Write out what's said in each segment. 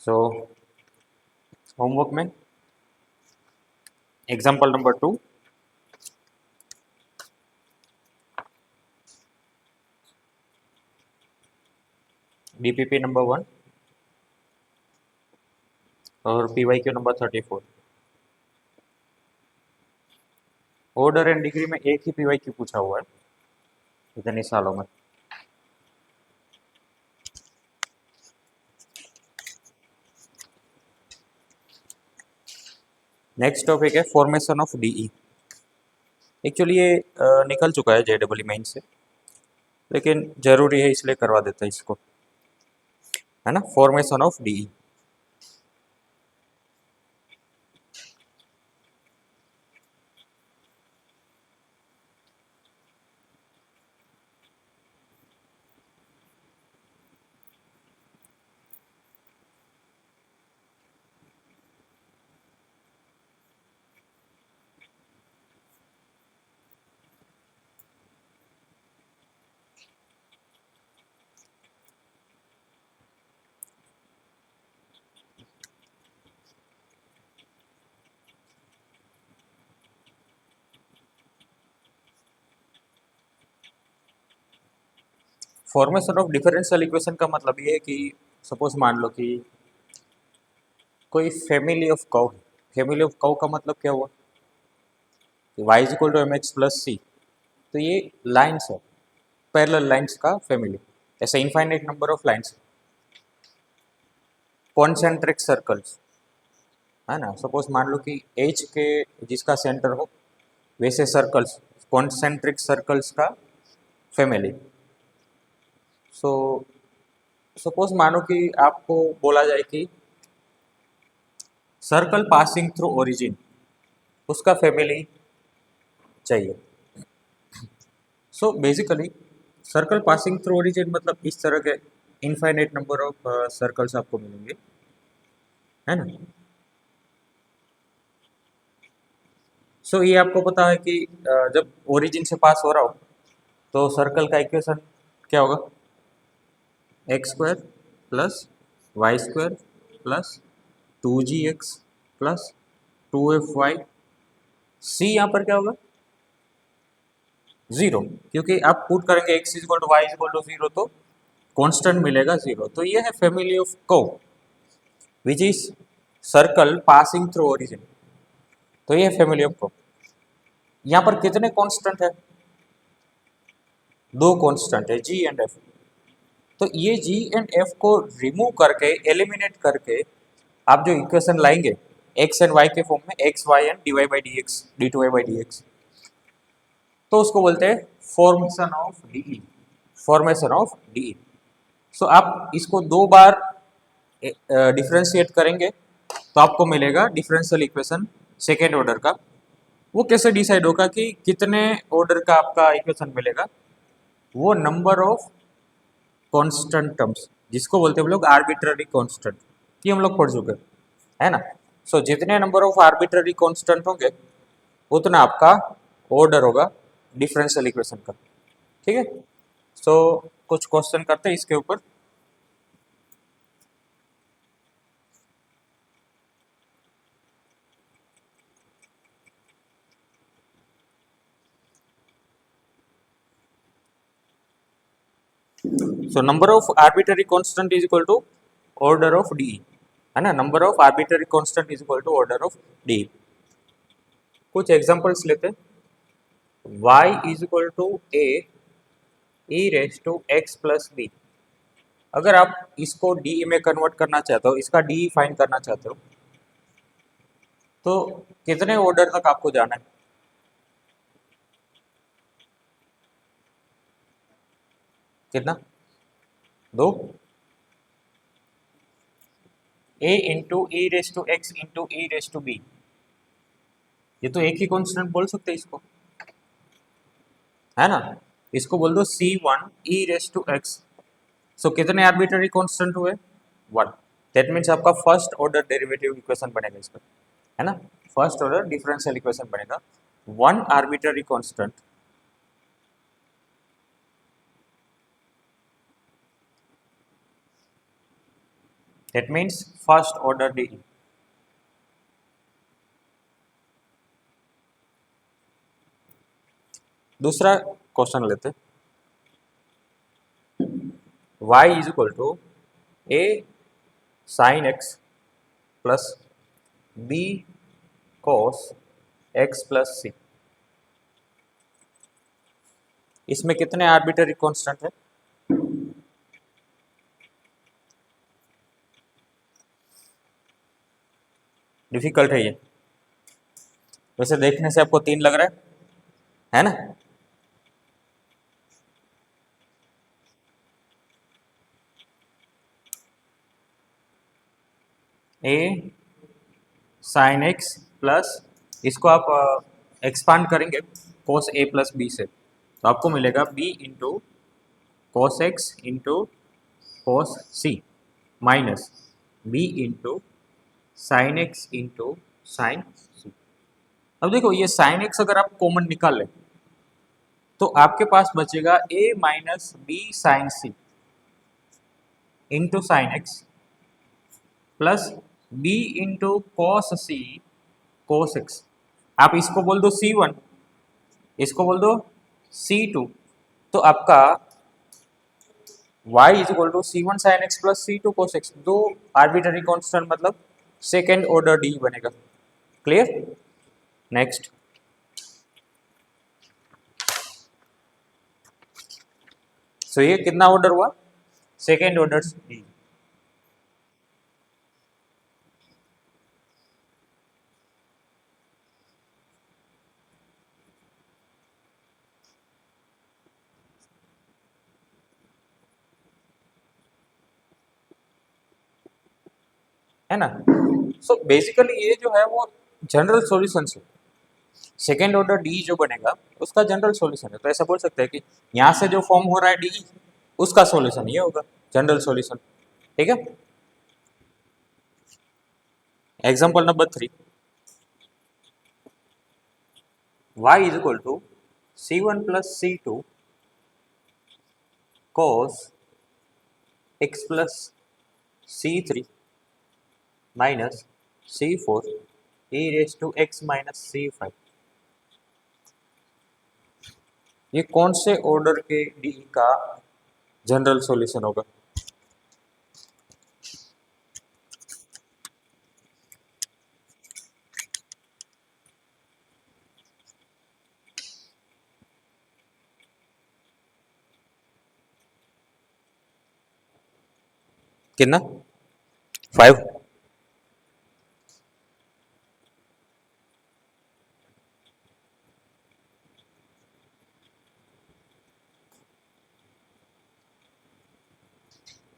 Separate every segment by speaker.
Speaker 1: So homework में example number 2, DPP number 1 और PYQ number 34। Order and degree में एक ही PYQ पूछा हुआ है इतने सालों में। नेक्स्ट टॉपिक है फॉर्मेशन ऑफ डीई। एक्चुअली ये निकल चुका है JEE मेन से, लेकिन जरूरी है इसलिए करवा देता है इसको, है ना। Formation of DE. Formation of differential equation का मतलब ये है कि सपोज मान लो कि कोई फैमिली ऑफ कर्व है। फैमिली ऑफ कर्व का मतलब क्या हुआ कि y is equal to M X plus C. तो ये लाइन्स है, पैरेलल लाइन्स का फैमिली। ऐसे infinite number of lines, concentric circles, है ना। सपोज मान लो कि एच के जिसका सेंटर हो वैसे सर्कल्स, कॉन्सेंट्रिक सर्कल्स का फैमिली। सो सपोज मानो कि आपको बोला जाए कि सर्कल पासिंग थ्रू ओरिजिन, उसका फैमिली चाहिए। So basically circle passing through origin मतलब इस तरह के इनफाइनाइट नंबर ऑफ सर्कल्स आपको मिलेंगे, है ना। सो ये आपको पता है कि जब ओरिजिन से पास हो रहा हो तो सर्कल का इक्वेशन क्या होगा, x square plus Y square plus 2gx plus 2fy। C यहाँ पर क्या होगा, जीरो, क्योंकि आप पुट करेंगे x equal to y equal to zero तो कांस्टेंट मिलेगा जीरो। तो ये है family of curve which is circle passing through origin. तो ये है फैमिली ऑफ कर्व। यहाँ पर कितने कांस्टेंट है, दो कांस्टेंट है जी एंड एफ। तो ये जी एंड एफ को रिमूव करके, एलिमिनेट करके आप जो इक्वेशन लाएंगे एक्स एंड वाई के फॉर्म में, X Y and D Y by D X, D two Y by D X, तो उसको बोलते हैं formation of DE. Formation of DE. So आप इसको दो बार डिफ्रेंशिएट करेंगे तो आपको मिलेगा डिफरेंशियल इक्वेशन सेकेंड ऑर्डर का। वो कैसे डिसाइड होगा कि कितने ऑर्डर का आपका इक्वेशन मिलेगा, वो नंबर ऑफ कांस्टेंट टर्म्स, जिसको बोलते हैं हम लोग आर्बिट्ररी कांस्टेंट, कि हम लोग पढ़ चुके हैं ना। सो जितने नंबर ऑफ आर्बिट्ररी कांस्टेंट होंगे उतना आपका ऑर्डर होगा डिफरेंशियल इक्वेशन का, ठीक है। सो कुछ क्वेश्चन करते हैं इसके ऊपर। So number of arbitrary constant is equal to order of D, है ना। Number of arbitrary constant is equal to order of D. कुछ एग्जांपल्स लेते हैं। y is equal to a e raise to x plus b. अगर आप इसको D में convert करना चाहते हो, इसका डी फाइंड करना चाहते हो, तो कितने ऑर्डर तक आपको जाना है, कितना, दो। a into e raise to x into e raise to b, ये तो एक ही कॉन्स्टेंट बोल सकते हैं इसको, है ना। इसको बोल दो c1 E raise to x. So कितने आर्बिट्ररी कांस्टेंट हुए, वन। दैट मीन्स आपका फर्स्ट ऑर्डर डेरिवेटिव इक्वेशन बनेगा इसका, है ना। फर्स्ट ऑर्डर डिफरेंशियल इक्वेशन बनेगा, one arbitrary constant That means first order DE. दूसरा क्वेश्चन लेते, y is equal to a sin x plus b cos x plus c। इसमें कितने आर्बिट्ररी कांस्टेंट है? डिफिकल्ट है ये, वैसे देखने से आपको 3 लग रहा है ना? a sin x प्लस, इसको आप एक्सपांड करेंगे cos a प्लस b से, तो आपको मिलेगा b into cos x into cos c minus b into sine X into sine C. अब देखो ये साइन एक्स अगर आप कॉमन निकाल लें तो आपके पास बचेगा a minus b sine c into sine x plus b into cos c cos x. आप इसको बोल दो c1, इसको बोल दो c2, तो आपका y is equal to c1 sine x plus c2 cos x, दो आर्बिट्ररी कांस्टेंट मतलब सेकेंड ऑर्डर डी बनेगा। क्लियर? नेक्स्ट, सो ये कितना ऑर्डर हुआ? Second order D. है ना? सो बेसिकली ये जो है वो जनरल सॉल्यूशन है। सेकेंड ऑर्डर डी जो बनेगा उसका जनरल सॉल्यूशन है, तो ऐसा बोल सकते हैं कि यहाँ से जो फॉर्म हो रहा है डी उसका सॉल्यूशन ये होगा, जनरल सॉल्यूशन। ठीक है? Example number 3, y is equal to c1 plus c2 cos x plus c3 minus c4 e raise to x minus c5। ये कौन से ऑर्डर के डी का जनरल सॉल्यूशन होगा? कितना? 5।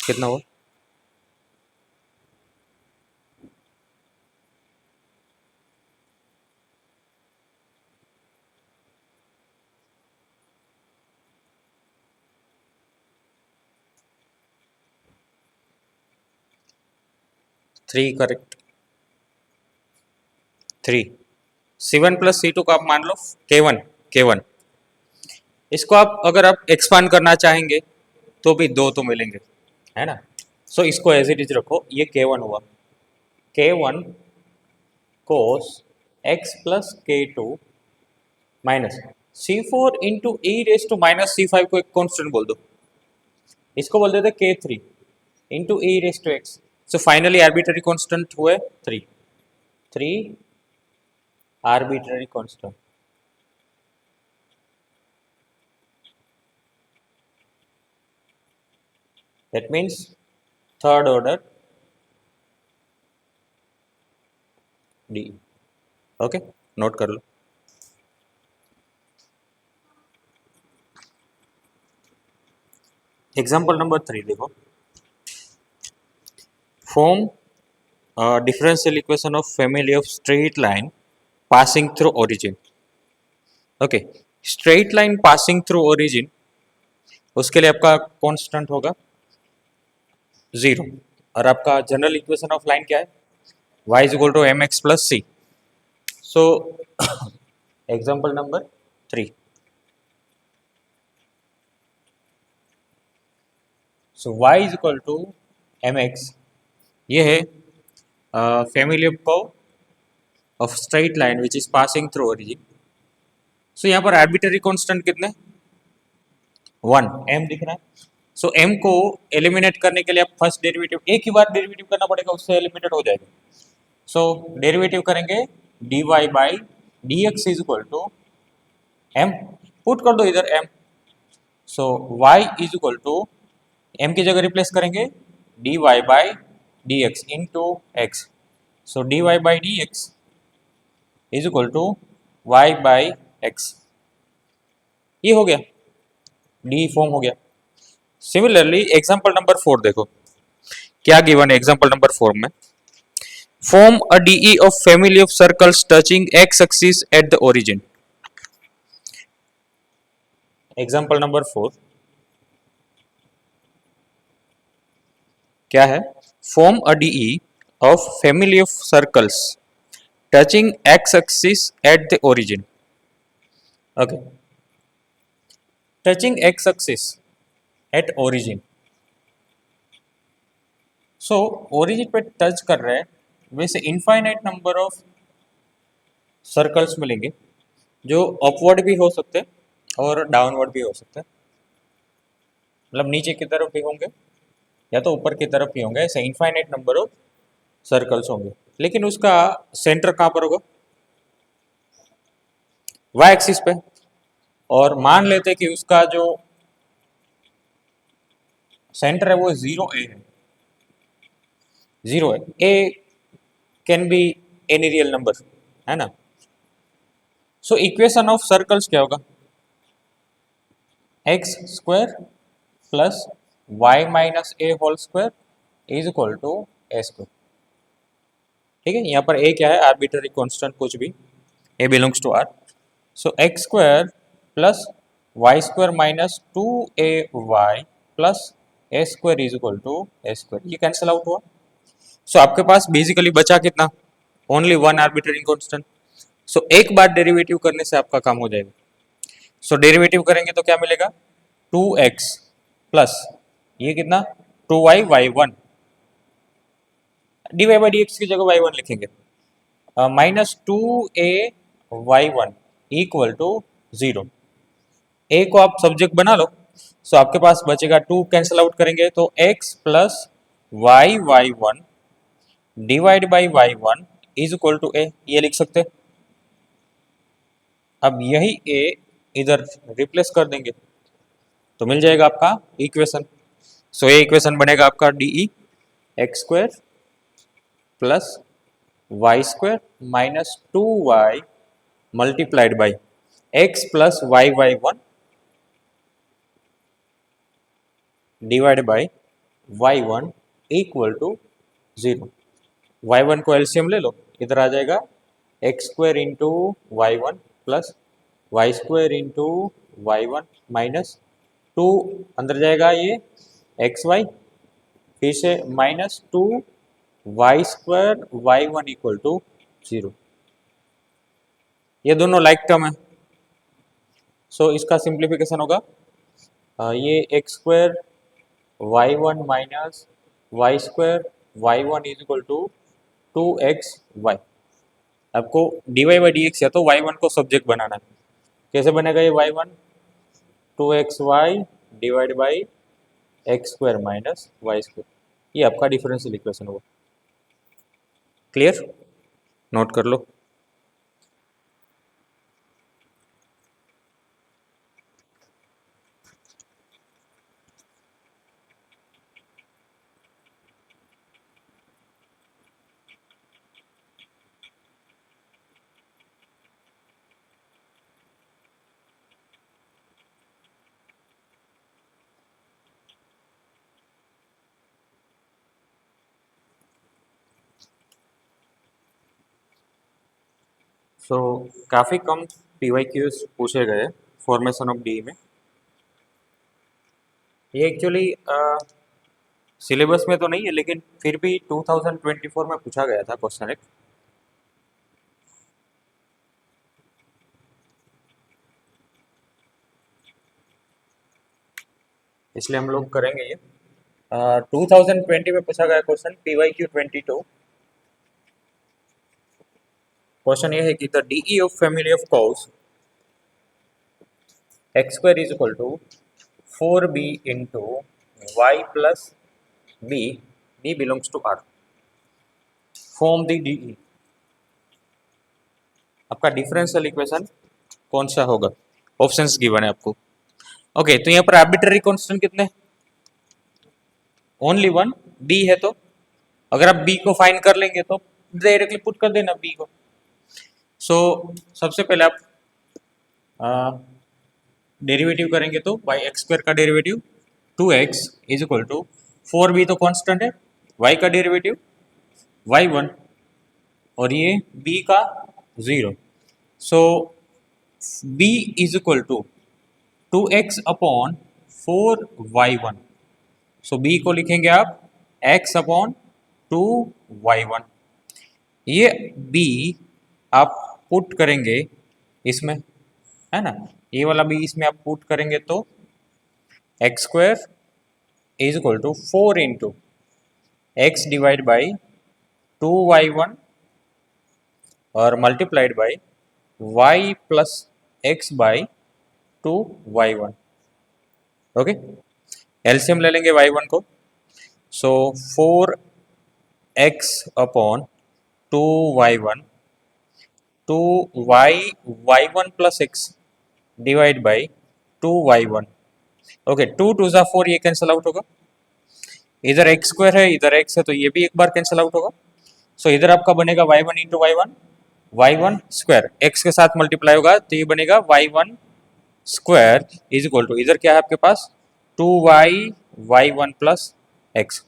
Speaker 1: कितना हुआ? Three correct, 3। c1 plus c2 को आप मान लो k1। इसको आप अगर आप एक्सपांड करना चाहेंगे तो भी दो तो मिलेंगे, है ना? सो इसको एज इट इज रखो, ये k1 हुआ, k1 cos x plus k2 minus c4 into e raise to minus c5 को एक कॉन्स्टेंट बोल दो, इसको बोल देते k3 into e raise to x. So finally arbitrary constant हुए 3 arbitrary constant. That means third order D. Okay, note कर लो। एग्जाम्पल नंबर 3 देखो, form differential equation of family of straight line passing through origin. Okay, straight line passing through origin, उसके लिए आपका constant होगा 0, और आपका जनरल इक्वेशन ऑफ लाइन क्या है? y is equal to M X plus C. So example number 3, so y is equal to mx ये है family of curve of straight line which is passing through origin. So यहाँ पर arbitrary constant कितने, 1 m दिख रहा है। सो m को eliminate करने के लिए आप फर्स्ट डेरिवेटिव एक ही बार डेरिवेटिव करना पड़ेगा, उससे एलिमिनेट हो जाएगा। सो डेरिवेटिव करेंगे dy by dx is equal to m, put कर दो इधर m। So y is equal to m की जगह रिप्लेस करेंगे dy by dx into x। So dy by dx is equal to y by x। ये हो गया, D form हो गया। सिमिलरली एग्जांपल नंबर 4 देखो क्या गिवन है एग्जांपल नंबर 4 में। Form a DE of family of circles touching x axis at the origin. Example number 4 क्या है, form a DE of family of circles touching x axis at the origin. Okay, touching x axis at origin. So origin पे touch कर रहे हैं, वैसे infinite number of circles मिलेंगे जो upward भी हो सकते हैं और डाउनवर्ड भी हो सकते हैं, मतलब नीचे की तरफ भी होंगे या तो ऊपर की तरफ भी होंगे, ऐसे इनफाइनाइट नंबर ऑफ सर्कल्स होंगे। लेकिन उसका सेंटर कहाँ पर होगा, वाई एक्सिस पे। और मान लेते हैं कि उसका जो सेंटर है वो 0 a है, 0 है, A can be any real number, है ना। सो इक्वेशन ऑफ सर्कल्स क्या होगा, x square plus Y minus A whole square is equal to A square. ठीक है, यहाँ पर ए क्या है, आर्बिट्ररी कांस्टेंट कुछ भी, A belongs to R. So X square plus Y square minus 2ay plus A square is equal to A square, ये cancel out हुआ। सो आपके पास बेसिकली बचा कितना, only one arbitrary constant. So एक बार डेरिवेटिव करने से आपका काम हो जाएगा। सो डेरिवेटिव करेंगे तो क्या मिलेगा, 2x प्लस ये कितना 2y y1 d Y by D x की जगह y1 लिखेंगे, minus 2a y1 equal to 0। ए को आप सब्जेक्ट बना लो। सो आपके पास बचेगा 2, कैंसिल आउट करेंगे तो x plus Y Y one divide by y1 is equal to A, ये लिख सकते हैं। अब यही a इधर रिप्लेस कर देंगे तो मिल जाएगा आपका इक्वेशन। सो ये इक्वेशन बनेगा आपका D x square plus Y square minus 2y multiplied by x plus Y Y one divide by y one equal to 0। Y one को एलसीएम ले लो, इधर आ जाएगा x square into y one plus Y square into y one minus 2, अंदर जाएगा ये x y, फिर से minus 2y square y one equal to 0। ये दोनों लाइक टर्म है। सो इसका सिंप्लीफिकेशन होगा, ये x square y one minus y square y one is equal to 2xy। आपको d Y by D x या तो वाई वन को सब्जेक्ट बनाना है। कैसे बनेगा ये y one, 2xy divide by x square minus y square, ये आपका डिफरेंशियल इक्वेशन होगा। क्लियर, नोट कर लो। सो काफ़ी कम PYQs पूछे गए फॉर्मेशन ऑफ डी में। ये एक्चुअली सिलेबस में तो नहीं है, लेकिन फिर भी 2024 में पूछा गया था क्वेश्चन एक। इसलिए हम लोग करेंगे ये। 2020 में पूछा गया क्वेश्चन PYQ 22। क्वेश्चन ये है कि the DE of family of curves x square is equal to 4b into y plus b, b belongs to R, form the DE। आपका डिफरेंशियल इक्वेशन कौन सा होगा? ऑप्शंस गिवन है आपको। ओके, तो यहाँ पर आर्बिट्ररी कांस्टेंट कितने? ओनली वन, b है। तो अगर आप b को फाइंड कर लेंगे तो डायरेक्टली पुट कर देना b को। सो सबसे पहले आप डेरिवेटिव करेंगे तो बाई एक्स स्क्वायर का derivative 2x is equal to 4b तो कांस्टेंट है, y का डेरिवेटिव y1 और ये b का 0। So b is equal to 2x upon 4y1। So b को लिखेंगे आप x अपॉन 2y1। ये b आप पुट करेंगे इसमें, है ना, ये वाला भी इसमें आप पुट करेंगे तो x square is equal to 4 into x divide by 2y1 और multiplied by y plus x by 2y1। Okay, LCM ले लेंगे y1 को। So 4x upon 2y1 to y1 plus x divide by 2y1। Okay, 2 two ज़ा 4, ये cancel out होगा। इधर x square है, इधर एक्स है, तो ये भी एक बार कैंसिल आउट होगा। सो इधर आपका बनेगा y1 into y1 square, x के साथ मल्टीप्लाई होगा तो ये बनेगा y1 square is equal to, इधर क्या है आपके पास 2y y1 प्लस एक्स।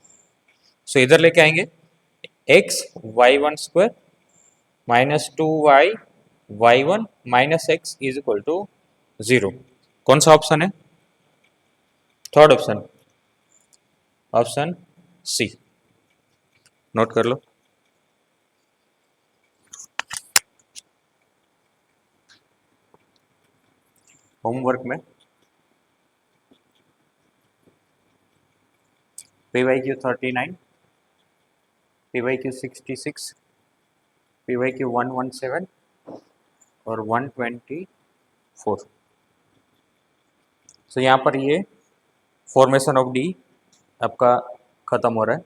Speaker 1: सो इधर लेके आएंगे x y1 square minus 2y y1 माइनस एक्स इज इक्वल टू 0। कौन सा ऑप्शन है? Third option, option C. Note कर लो। होमवर्क में PYQ 39, PYQ 66, PYQ 117 और 124। सो यहाँ पर ये फॉर्मेशन ऑफ डी आपका खत्म हो रहा है।